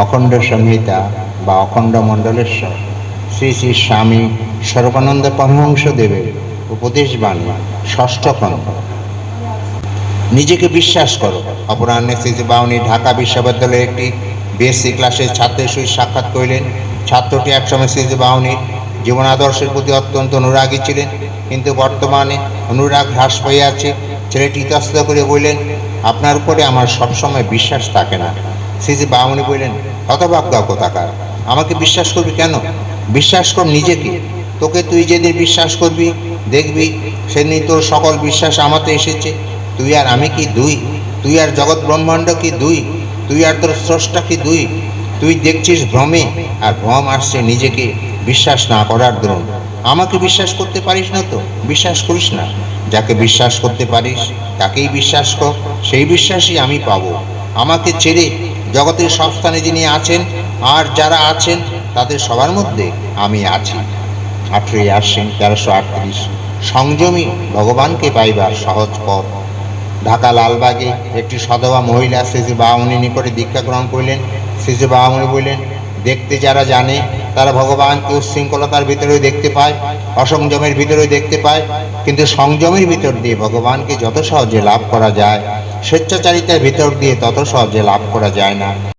অখণ্ড সংহিতা বা অখণ্ড মণ্ডলেশ্বর শ্রী শ্রী স্বামী স্বরূপানন্দ পরমহংসদেবের উপদেশ বাণী ষষ্ঠ খণ্ড। নিজেকে বিশ্বাস করো। অপরাহ্নে শ্রী শ্রী বাউনী ঢাকা বিশ্ববিদ্যালয়ের একটি বিএসসি ক্লাসের ছাত্রের সহিত সাক্ষাৎ করিলেন। ছাত্রটি একসময় শ্রী শ্রী বাউনীর জীবন আদর্শের প্রতি অত্যন্ত অনুরাগী ছিলেন, কিন্তু বর্তমানে অনুরাগ হ্রাস পাইয়াছে। ছেলেটি ইতস্তত করে বললেন, আপনার উপরে আমার সবসময় বিশ্বাস থাকে না। শ্রী শ্রী বাউনী বললেন, হতভাগ্য কোথাকার, আমাকে বিশ্বাস করবি কেন? বিশ্বাস কর নিজেকে। তোকে তুই যেদিন বিশ্বাস করবি দেখবি সেদিন তোর সকল বিশ্বাস আমাতে এসেছে। তুই আর আমি কি দুই? তুই আর জগৎ ব্রহ্মাণ্ড কি দুই? তুই আর তোর স্রষ্টা কি দুই? তুই দেখছিস ভ্রমে, আর ভ্রম আসছে নিজেকে বিশ্বাস না করার দরুন। আমাকে বিশ্বাস করতে পারিস না তো বিশ্বাস করিস না। যাকে বিশ্বাস করতে পারিস তাকেই বিশ্বাস কর, সেই বিশ্বাসই আমি পাবো। আমাকে ছেড়ে জগতের সব স্থানে যিনি আছেন আর যারা আছেন তাদের সবার মধ্যে আমি আছি। 8ই আশ্বিন 1338। সংযমী ভগবানকে পাইবার সহজ পথ। ঢাকা লালবাগে একটি সধবা মহিলা শ্রী শ্রী বাউনীর নিকটে দীক্ষা গ্রহণ করিলেন। শ্রী শ্রী বাউনী বললেন, দেখতে যারা জানে তারা ভগবানকে উচ্ছৃঙ্খলতার ভিতরেও দেখতে পায়, অসংযমের ভিতরেও দেখতে পায়, কিন্তু সংযমের ভিতর দিয়ে ভগবানকে যত সহজে লাভ করা যায়, স্বেচ্ছাচারিতার ভিতর দিয়ে তত সহজে লাভ করা যায় না।